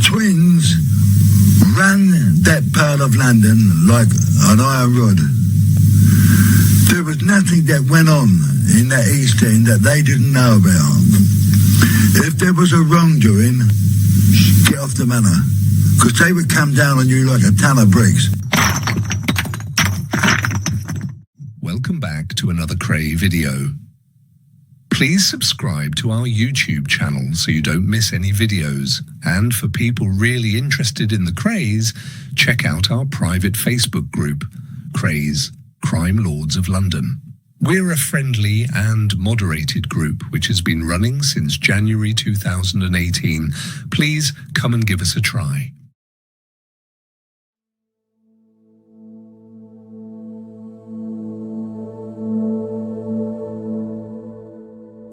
twins ran that part of London like an iron rod. There was nothing that went on in that East End that they didn't know about. If there was a wrongdoing, get off the manor, because they would come down on you like a ton of bricks. Welcome back to another Kray video. Please subscribe to our YouTube channel so you don't miss any videos. And for people really interested in the Krays, check out our private Facebook group, Krays, Crime Lords of London. We're a friendly and moderated group which has been running since January 2018. Please come and give us a try.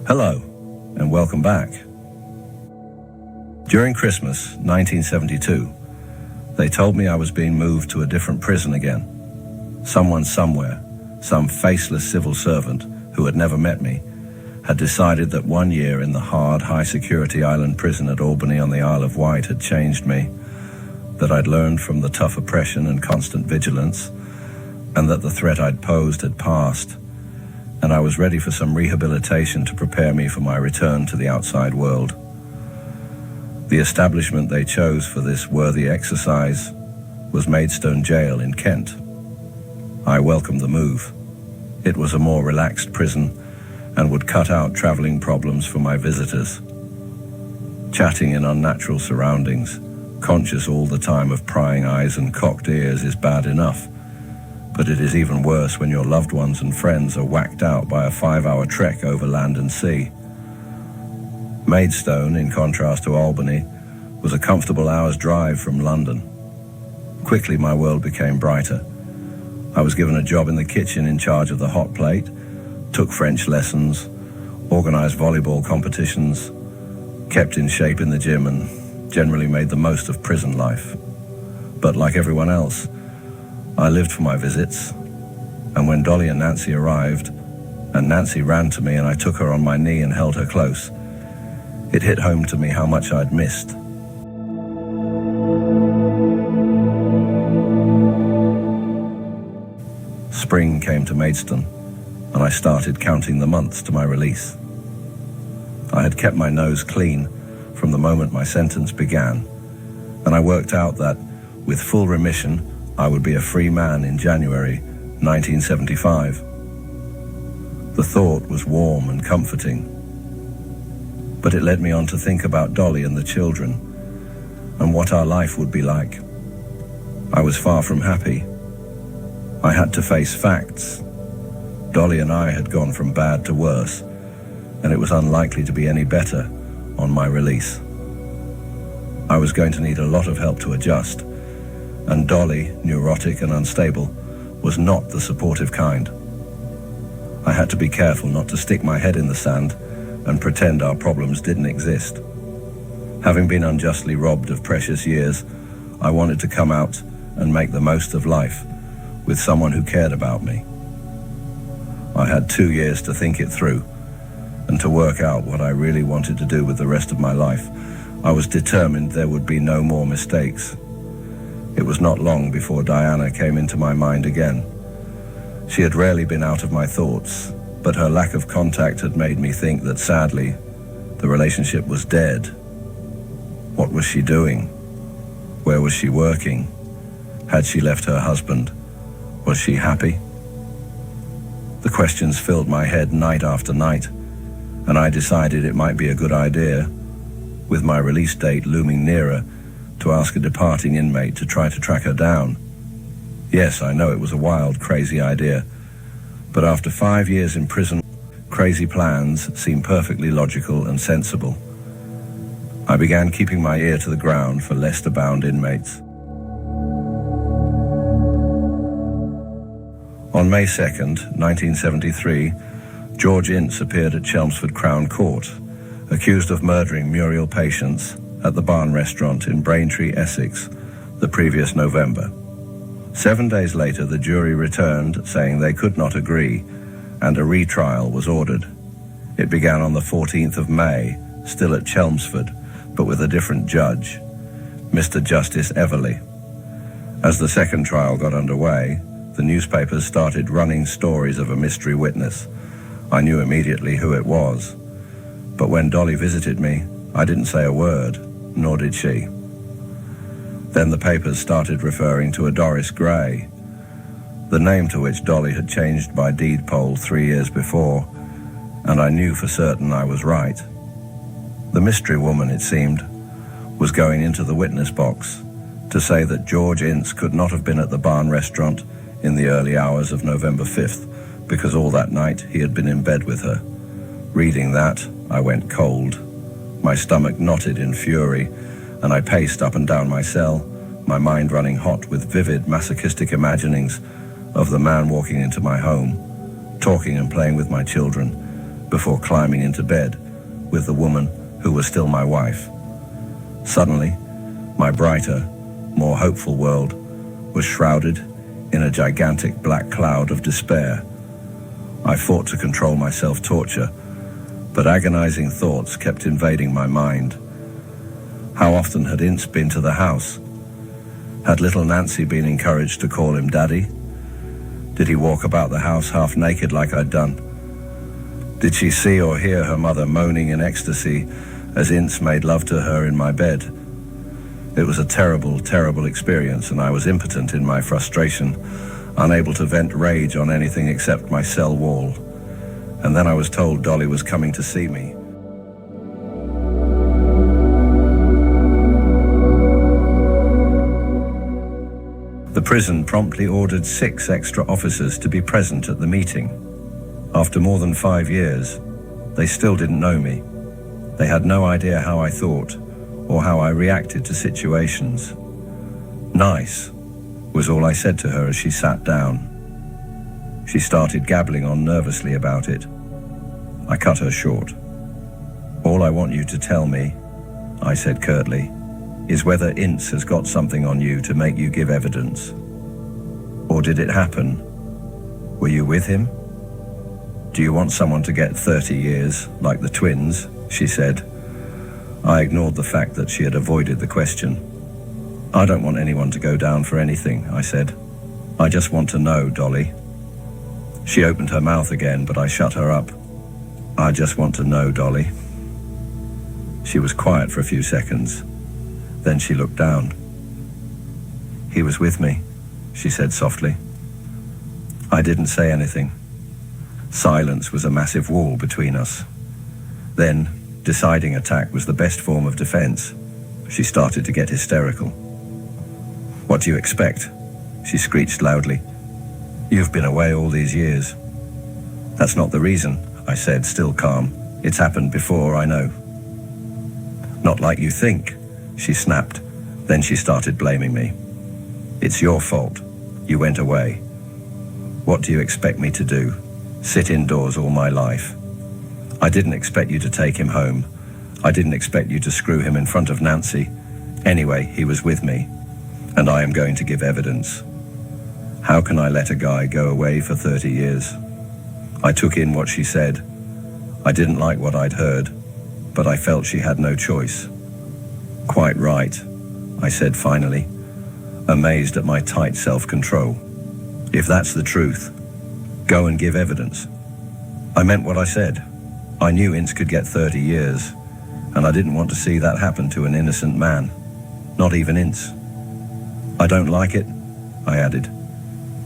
Hello, and welcome back. During Christmas 1972, they told me I was being moved to a different prison again. Someone somewhere, some faceless civil servant who had never met me, had decided that 1 year in the hard, high-security island prison at Albany on the Isle of Wight had changed me, that I'd learned from the tough oppression and constant vigilance, and that the threat I'd posed had passed, and I was ready for some rehabilitation to prepare me for my return to the outside world. The establishment they chose for this worthy exercise was Maidstone Jail in Kent. I welcomed the move. It was a more relaxed prison and would cut out traveling problems for my visitors. Chatting in unnatural surroundings, conscious all the time of prying eyes and cocked ears, is bad enough. But it is even worse when your loved ones and friends are whacked out by a 5-hour trek over land and sea. Maidstone, in contrast to Albany, was a comfortable hour's drive from London. Quickly my world became brighter. I was given a job in the kitchen in charge of the hot plate, took French lessons, organised volleyball competitions, kept in shape in the gym, and generally made the most of prison life. But like everyone else, I lived for my visits, and when Dolly and Nancy arrived, and Nancy ran to me and I took her on my knee and held her close, it hit home to me how much I'd missed. Spring came to Maidstone, and I started counting the months to my release. I had kept my nose clean from the moment my sentence began, and I worked out that, with full remission, I would be a free man in January 1975. The thought was warm and comforting, but it led me on to think about Dolly and the children, and what our life would be like. I was far from happy. I had to face facts. Dolly and I had gone from bad to worse, and it was unlikely to be any better on my release. I was going to need a lot of help to adjust, and Dolly, neurotic and unstable, was not the supportive kind. I had to be careful not to stick my head in the sand and pretend our problems didn't exist. Having been unjustly robbed of precious years, I wanted to come out and make the most of life with someone who cared about me. I had 2 years to think it through and to work out what I really wanted to do with the rest of my life. I was determined there would be no more mistakes. It was not long before Diana came into my mind again. She had rarely been out of my thoughts, but her lack of contact had made me think that, sadly, the relationship was dead. What was she doing? Where was she working? Had she left her husband? Was she happy? The questions filled my head night after night, and I decided it might be a good idea, with my release date looming nearer, to ask a departing inmate to try to track her down. Yes, I know it was a wild, crazy idea, but after 5 years in prison, crazy plans seemed perfectly logical and sensible. I began keeping my ear to the ground for Leicester-bound inmates. On May 2nd, 1973, George Ince appeared at Chelmsford Crown Court, accused of murdering Muriel Patience at the Barn Restaurant in Braintree, Essex, the previous November. 7 days later, the jury returned, saying they could not agree, and a retrial was ordered. It began on the 14th of May, still at Chelmsford, but with a different judge. Mr. Justice Everly. As the second trial got underway, the newspapers started running stories of a mystery witness. I knew immediately who it was. But when Dolly visited me, I didn't say a word, nor did she. Then the papers started referring to a Doris Kray, the name to which Dolly had changed by deed poll 3 years before, and I knew for certain I was right. The mystery woman, it seemed, was going into the witness box to say that George Ince could not have been at the Barn restaurant in the early hours of November 5th, because all that night he had been in bed with her. Reading that, I went cold. My stomach knotted in fury, and I paced up and down my cell, my mind running hot with vivid masochistic imaginings of the man walking into my home, talking and playing with my children, before climbing into bed with the woman who was still my wife. Suddenly, my brighter, more hopeful world was shrouded in a gigantic black cloud of despair. I fought to control my self-torture, but agonizing thoughts kept invading my mind. How often had Ince been to the house? Had little Nancy been encouraged to call him Daddy? Did he walk about the house half naked like I'd done? Did she see or hear her mother moaning in ecstasy as Ince made love to her in my bed? It was a terrible, terrible experience, and I was impotent in my frustration, unable to vent rage on anything except my cell wall. And then I was told Dolly was coming to see me. The prison promptly ordered 6 extra officers to be present at the meeting. After more than 5 years, they still didn't know me. They had no idea how I thought or how I reacted to situations. Nice was all I said to her as she sat down. She started gabbling on nervously about it. I cut her short. All I want you to tell me, I said curtly, is whether Ince has got something on you to make you give evidence. Or did it happen? Were you with him? Do you want someone to get 30 years, like the twins? She said. I ignored the fact that she had avoided the question. I don't want anyone to go down for anything, I said. I just want to know, Dolly. She opened her mouth again, but I shut her up. I just want to know, Dolly. She was quiet for a few seconds. Then she looked down. He was with me, she said softly. I didn't say anything. Silence was a massive wall between us. Then, deciding attack was the best form of defense, she started to get hysterical. What do you expect? She screeched loudly. You've been away all these years. That's not the reason, I said, still calm. It's happened before, I know. Not like you think, she snapped. Then she started blaming me. It's your fault. You went away. What do you expect me to do? Sit indoors all my life? I didn't expect you to take him home. I didn't expect you to screw him in front of Nancy. Anyway, he was with me, and I am going to give evidence. How can I let a guy go away for 30 years? I took in what she said. I didn't like what I'd heard, but I felt she had no choice. Quite right, I said finally, amazed at my tight self-control. If that's the truth, go and give evidence. I meant what I said. I knew Ince could get 30 years, and I didn't want to see that happen to an innocent man, not even Ince. I don't like it, I added,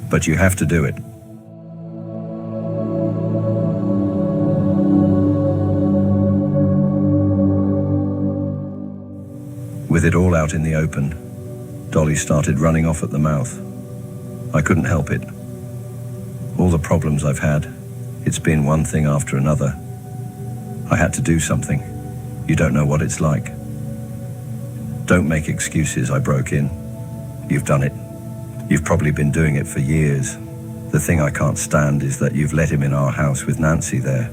but you have to do it. With it all out in the open, Dolly started running off at the mouth. I couldn't help it. All the problems I've had, it's been one thing after another. I had to do something. You don't know what it's like. Don't make excuses, I broke in. You've done it. You've probably been doing it for years. The thing I can't stand is that you've let him in our house with Nancy there,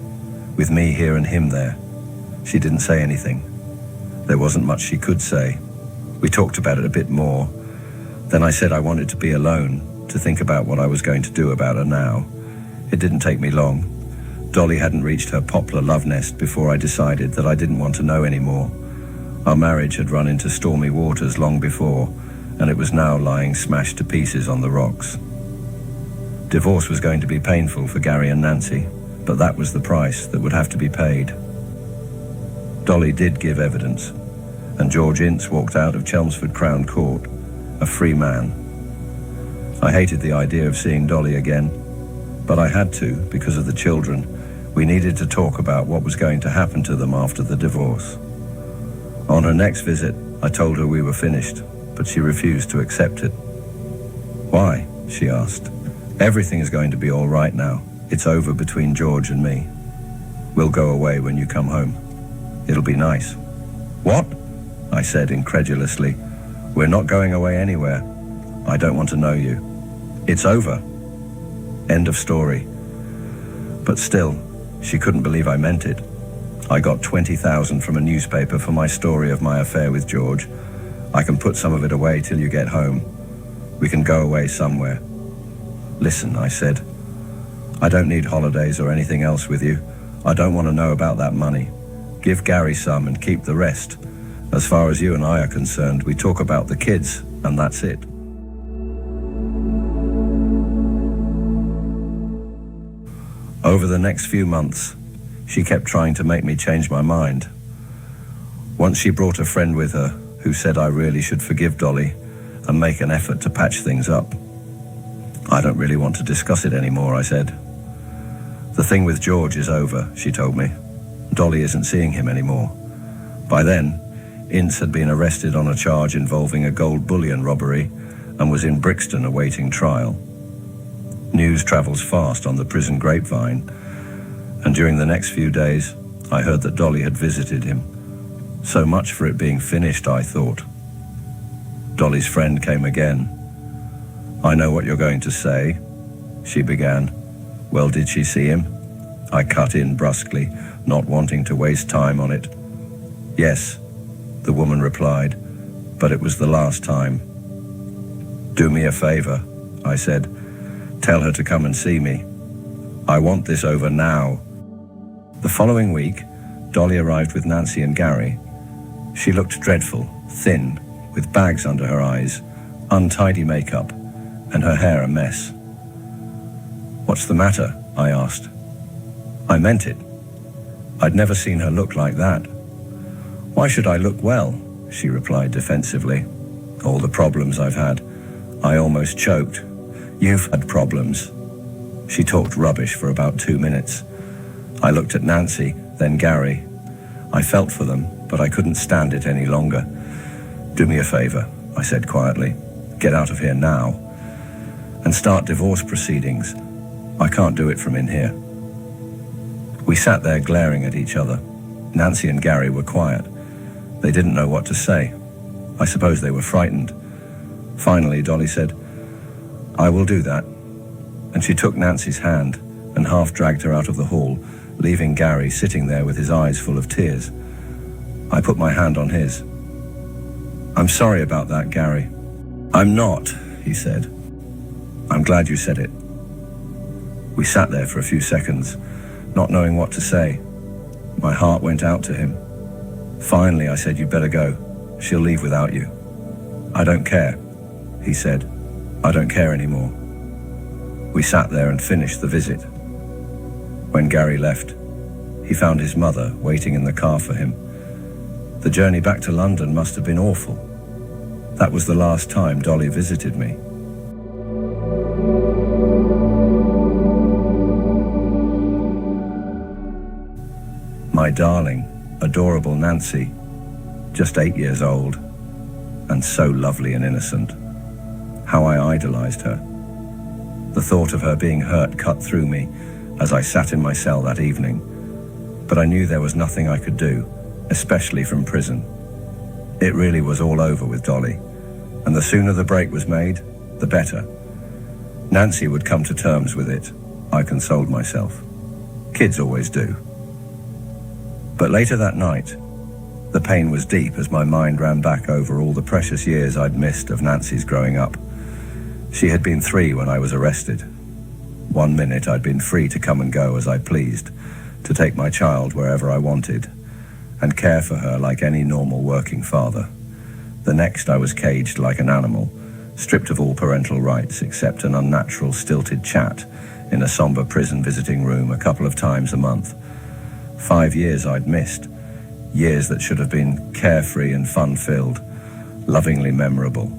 with me here and him there. She didn't say anything. There wasn't much she could say. We talked about it a bit more. Then I said I wanted to be alone, to think about what I was going to do about her now. It didn't take me long. Dolly hadn't reached her poplar love nest before I decided that I didn't want to know anymore. Our marriage had run into stormy waters long before, and it was now lying smashed to pieces on the rocks. Divorce was going to be painful for Gary and Nancy, but that was the price that would have to be paid. Dolly did give evidence, and George Ince walked out of Chelmsford Crown Court, a free man. I hated the idea of seeing Dolly again, but I had to because of the children. We needed to talk about what was going to happen to them after the divorce. On her next visit, I told her we were finished, but she refused to accept it. "Why?" she asked. "Everything is going to be all right now. It's over between George and me. We'll go away when you come home. It'll be nice." "What?" I said incredulously. "We're not going away anywhere. I don't want to know you. It's over. End of story." But still, she couldn't believe I meant it. I got 20,000 from a newspaper for my story of my affair with George. I can put some of it away till you get home. We can go away somewhere. "Listen," I said. "I don't need holidays or anything else with you. I don't want to know about that money. Give Gary some and keep the rest. As far as you and I are concerned, we talk about the kids, and that's it." Over the next few months, she kept trying to make me change my mind. Once she brought a friend with her who said I really should forgive Dolly and make an effort to patch things up. "I don't really want to discuss it anymore," I said. "The thing with George is over," she told me. "Dolly isn't seeing him anymore." By then, Ince had been arrested on a charge involving a gold bullion robbery and was in Brixton awaiting trial. News travels fast on the prison grapevine, and during the next few days, I heard that Dolly had visited him. So much for it being finished, I thought. Dolly's friend came again. "I know what you're going to say," she began. "Well, did she see him?" I cut in brusquely, not wanting to waste time on it. "Yes," the woman replied, "but it was the last time." "Do me a favor," I said. "Tell her to come and see me. I want this over now." The following week, Dolly arrived with Nancy and Gary. She looked dreadful, thin, with bags under her eyes, untidy makeup, and her hair a mess. "What's the matter?" I asked. I meant it. I'd never seen her look like that. "Why should I look well?" she replied defensively. "All the problems I've had." I almost choked. "You've had problems." She talked rubbish for about 2 minutes. I looked at Nancy, then Gary. I felt for them, but I couldn't stand it any longer. "Do me a favor," I said quietly. "Get out of here now. And start divorce proceedings. I can't do it from in here." We sat there glaring at each other. Nancy and Gary were quiet. They didn't know what to say. I suppose they were frightened. Finally, Dolly said, "I will do that." And she took Nancy's hand and half dragged her out of the hall, leaving Gary sitting there with his eyes full of tears. I put my hand on his. "I'm sorry about that, Gary." "I'm not," he said. "I'm glad you said it." We sat there for a few seconds, not knowing what to say. My heart went out to him. Finally, I said, "You'd better go. She'll leave without you." "I don't care," he said. "I don't care anymore." We sat there and finished the visit. When Gary left, he found his mother waiting in the car for him. The journey back to London must have been awful. That was the last time Dolly visited me. My darling, adorable Nancy, just 8 years old, and so lovely and innocent. How I idolized her. The thought of her being hurt cut through me as I sat in my cell that evening, but I knew there was nothing I could do, especially from prison. It really was all over with Dolly, and the sooner the break was made, the better. Nancy would come to terms with it, I consoled myself. Kids always do. But later that night, the pain was deep as my mind ran back over all the precious years I'd missed of Nancy's growing up. She had been 3 when I was arrested. 1 minute I'd been free to come and go as I pleased, to take my child wherever I wanted. and care for her like any normal working father. The next, I was caged like an animal, stripped of all parental rights except an unnatural, stilted chat in a somber prison visiting room a couple of times a month. 5 years I'd missed, years that should have been carefree and fun-filled, lovingly memorable.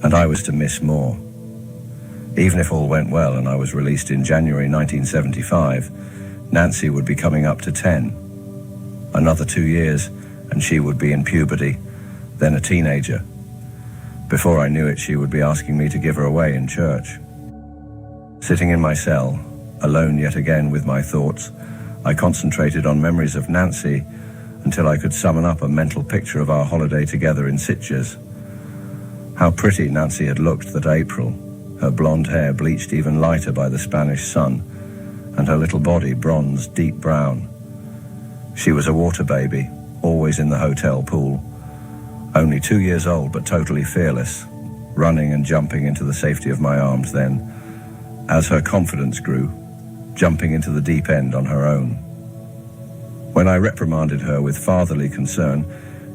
And I was to miss more. Even if all went well and I was released in January 1975, Nancy would be coming up to 10. Another 2 years, and she would be in puberty, then a teenager. Before I knew it, she would be asking me to give her away in church. Sitting in my cell, alone yet again with my thoughts, I concentrated on memories of Nancy until I could summon up a mental picture of our holiday together in Sitges. How pretty Nancy had looked that April, her blonde hair bleached even lighter by the Spanish sun, and her little body bronzed deep brown. She was a water baby, always in the hotel pool. Only 2 years old, but totally fearless, running and jumping into the safety of my arms then, as her confidence grew, jumping into the deep end on her own. When I reprimanded her with fatherly concern,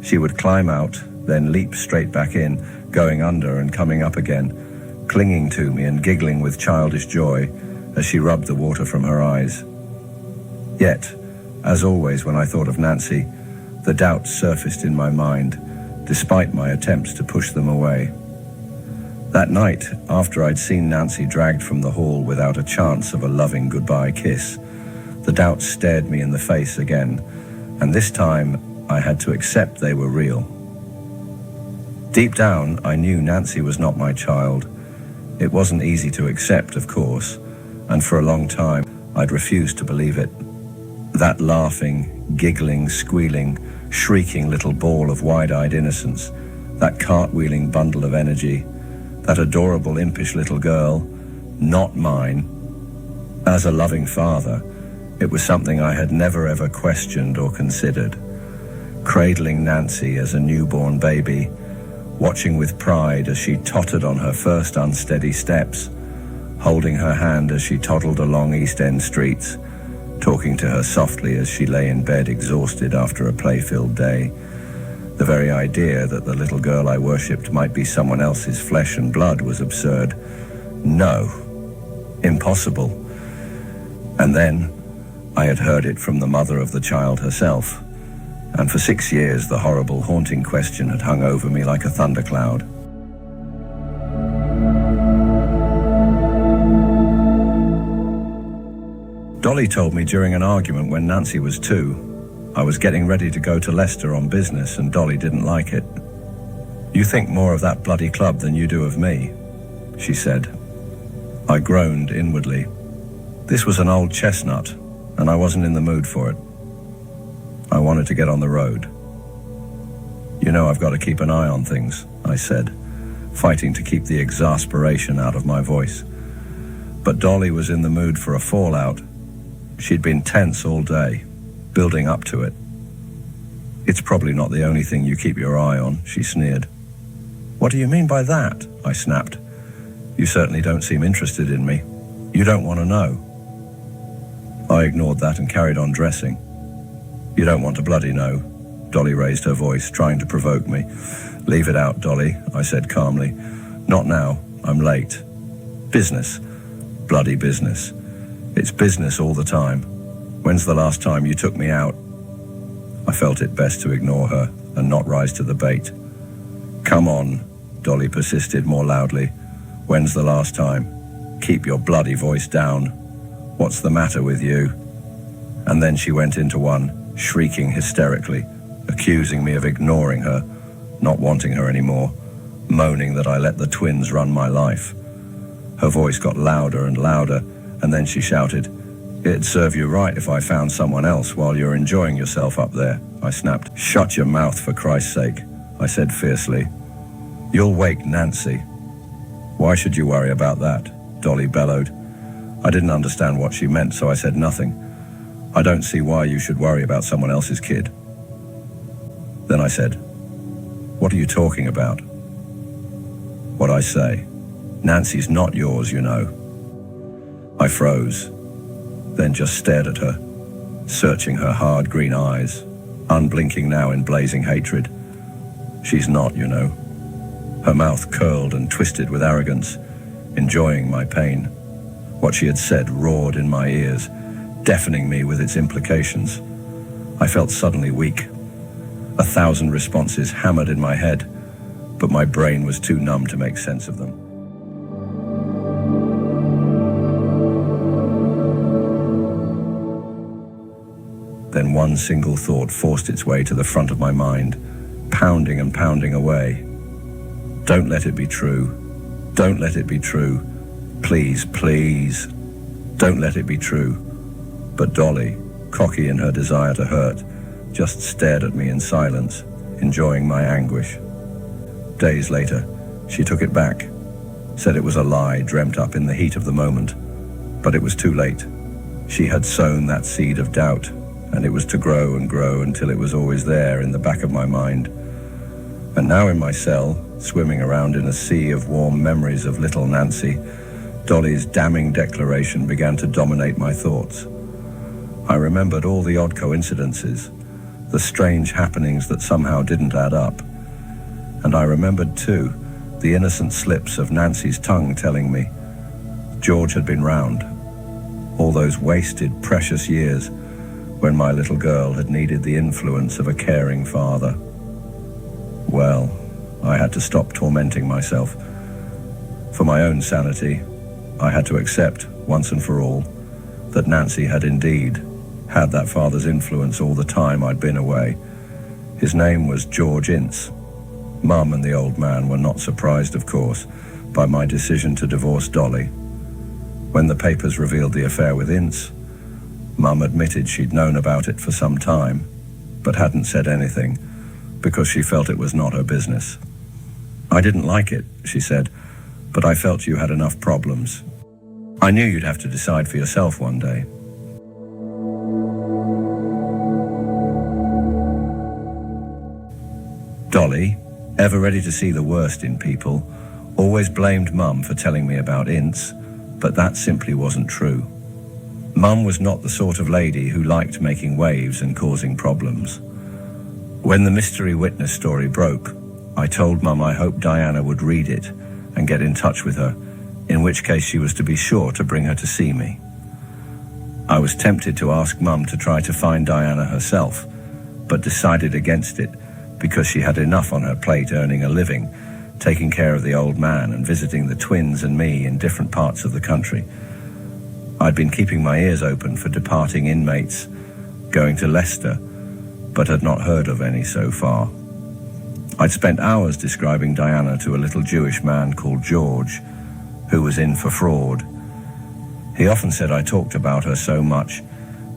she would climb out, then leap straight back in, going under and coming up again, clinging to me and giggling with childish joy as she rubbed the water from her eyes. Yet, as always when I thought of Nancy, the doubts surfaced in my mind, despite my attempts to push them away. That night, after I'd seen Nancy dragged from the hall without a chance of a loving goodbye kiss, the doubts stared me in the face again, and this time I had to accept they were real. Deep down, I knew Nancy was not my child. It wasn't easy to accept, of course, and for a long time I'd refused to believe it. That laughing, giggling, squealing, shrieking little ball of wide-eyed innocence, that cartwheeling bundle of energy, that adorable impish little girl, not mine. As a loving father, it was something I had never ever questioned or considered. Cradling Nancy as a newborn baby, watching with pride as she tottered on her first unsteady steps, holding her hand as she toddled along East End streets, talking to her softly as she lay in bed exhausted after a play-filled day. The very idea that the little girl I worshipped might be someone else's flesh and blood was absurd. No. Impossible. And then I had heard it from the mother of the child herself, and for 6 years the horrible, haunting question had hung over me like a thundercloud. Dolly told me during an argument when Nancy was 2. I was getting ready to go to Leicester on business and Dolly didn't like it. "You think more of that bloody club than you do of me," she said. I groaned inwardly. This was an old chestnut and I wasn't in the mood for it. I wanted to get on the road. "You know I've got to keep an eye on things," I said, fighting to keep the exasperation out of my voice. But Dolly was in the mood for a fallout. She'd been tense all day, building up to it. "It's probably not the only thing you keep your eye on," she sneered. "What do you mean by that?" I snapped. "You certainly don't seem interested in me. You don't want to know." I ignored that and carried on dressing. "You don't want to bloody know." Dolly raised her voice, trying to provoke me. "Leave it out, Dolly," I said calmly. "Not now. I'm late. Business. Bloody business. It's business all the time. When's the last time you took me out?" I felt it best to ignore her and not rise to the bait. "Come on," Dolly persisted more loudly. "When's the last time? Keep your bloody voice down. What's the matter with you?" And then she went into one, shrieking hysterically, accusing me of ignoring her, not wanting her anymore, moaning that I let the twins run my life. Her voice got louder and louder, and then she shouted, "It'd serve you right if I found someone else while you're enjoying yourself up there," I snapped. "Shut your mouth, for Christ's sake," I said fiercely. "You'll wake Nancy." "Why should you worry about that?" Dolly bellowed. I didn't understand what she meant, so I said nothing. "I don't see why you should worry about someone else's kid." Then I said, "What are you talking about?" "What I say. Nancy's not yours, you know." I froze, then just stared at her, searching her hard green eyes, unblinking now in blazing hatred. She's not, you know. Her mouth curled and twisted with arrogance, enjoying my pain. What she had said roared in my ears, deafening me with its implications. I felt suddenly weak. 1,000 responses hammered in my head, but my brain was too numb to make sense of them. Then one single thought forced its way to the front of my mind, pounding and pounding away. Don't let it be true. Don't let it be true. Please, please. Don't let it be true. But Dolly, cocky in her desire to hurt, just stared at me in silence, enjoying my anguish. Days later, she took it back, said it was a lie dreamt up in the heat of the moment. But it was too late. She had sown that seed of doubt, and it was to grow and grow until it was always there in the back of my mind. And now in my cell, swimming around in a sea of warm memories of little Nancy, Dolly's damning declaration began to dominate my thoughts. I remembered all the odd coincidences, the strange happenings that somehow didn't add up. And I remembered, too, the innocent slips of Nancy's tongue telling me George had been round. All those wasted, precious years when my little girl had needed the influence of a caring father. Well, I had to stop tormenting myself. For my own sanity, I had to accept, once and for all, that Nancy had indeed had that father's influence all the time I'd been away. His name was George Ince. Mum and the old man were not surprised, of course, by my decision to divorce Dolly. When the papers revealed the affair with Ince, Mum admitted she'd known about it for some time, but hadn't said anything, because she felt it was not her business. I didn't like it, she said, but I felt you had enough problems. I knew you'd have to decide for yourself one day. Dolly, ever ready to see the worst in people, always blamed Mum for telling me about Ince, but that simply wasn't true. Mum was not the sort of lady who liked making waves and causing problems. When the mystery witness story broke, I told Mum I hoped Diana would read it and get in touch with her, in which case she was to be sure to bring her to see me. I was tempted to ask Mum to try to find Diana herself, but decided against it because she had enough on her plate earning a living, taking care of the old man and visiting the twins and me in different parts of the country. I'd been keeping my ears open for departing inmates, going to Leicester, but had not heard of any so far. I'd spent hours describing Diana to a little Jewish man called George, who was in for fraud. He often said I talked about her so much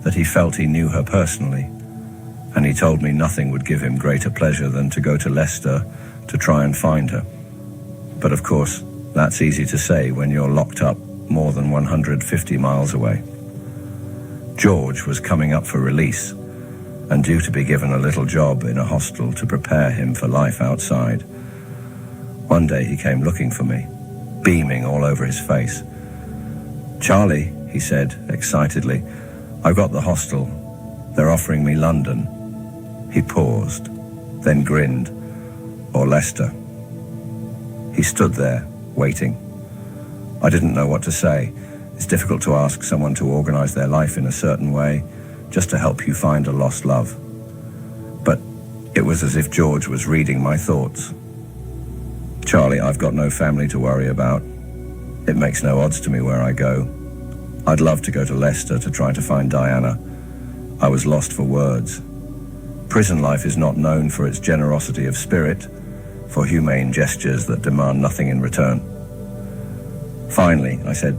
that he felt he knew her personally, and he told me nothing would give him greater pleasure than to go to Leicester to try and find her. But of course, that's easy to say when you're locked up more than 150 miles away. George was coming up for release and due to be given a little job in a hostel to prepare him for life outside. One day he came looking for me, beaming all over his face. "Charlie," he said excitedly, "I've got the hostel. They're offering me London." He paused, then grinned. "Or Leicester." He stood there, waiting. I didn't know what to say. It's difficult to ask someone to organize their life in a certain way, just to help you find a lost love. But it was as if George was reading my thoughts. "Charlie, I've got no family to worry about. It makes no odds to me where I go. I'd love to go to Leicester to try to find Diana." I was lost for words. Prison life is not known for its generosity of spirit, for humane gestures that demand nothing in return. Finally, I said,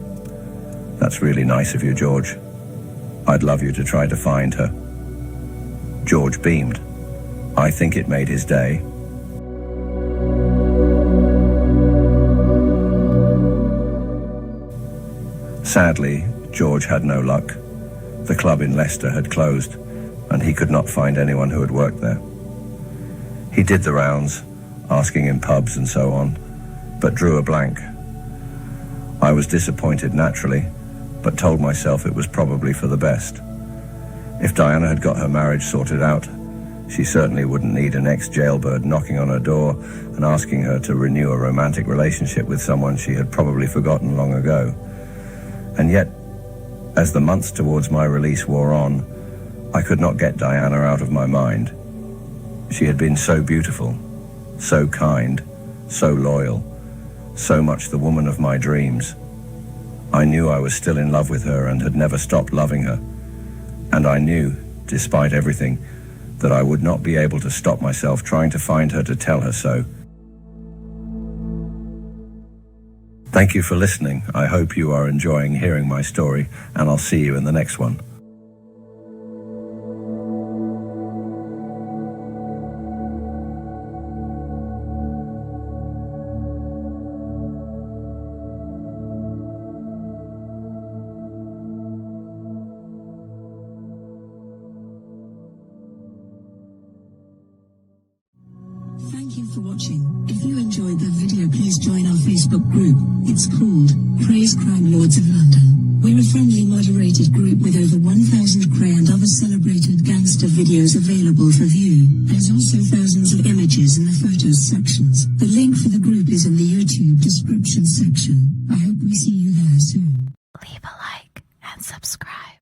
"That's really nice of you, George. I'd love you to try to find her." George beamed. I think it made his day. Sadly, George had no luck. The club in Leicester had closed, and he could not find anyone who had worked there. He did the rounds, asking in pubs and so on, but drew a blank. I was disappointed naturally, but told myself it was probably for the best. If Diana had got her marriage sorted out, She certainly wouldn't need an ex-jailbird knocking on her door and asking her to renew a romantic relationship with someone she had probably forgotten long ago. And yet, as the months towards my release wore on, I could not get Diana out of my mind. She had been so beautiful, so kind, so loyal, so much the woman of my dreams. I knew I was still in love with her and had never stopped loving her. And I knew, despite everything, that I would not be able to stop myself trying to find her to tell her so. Thank you for listening. I hope you are enjoying hearing my story, and I'll see you in the next one. Thank you for watching. If you enjoyed the video, please join our Facebook group. It's called Krays Crime Lords of London. We're a friendly moderated group with over 1,000 Kray and other celebrated gangster videos available for view. There's also thousands of images in the photos sections. The link for the group is in the YouTube description section. I hope we see you there soon. Leave a like and subscribe.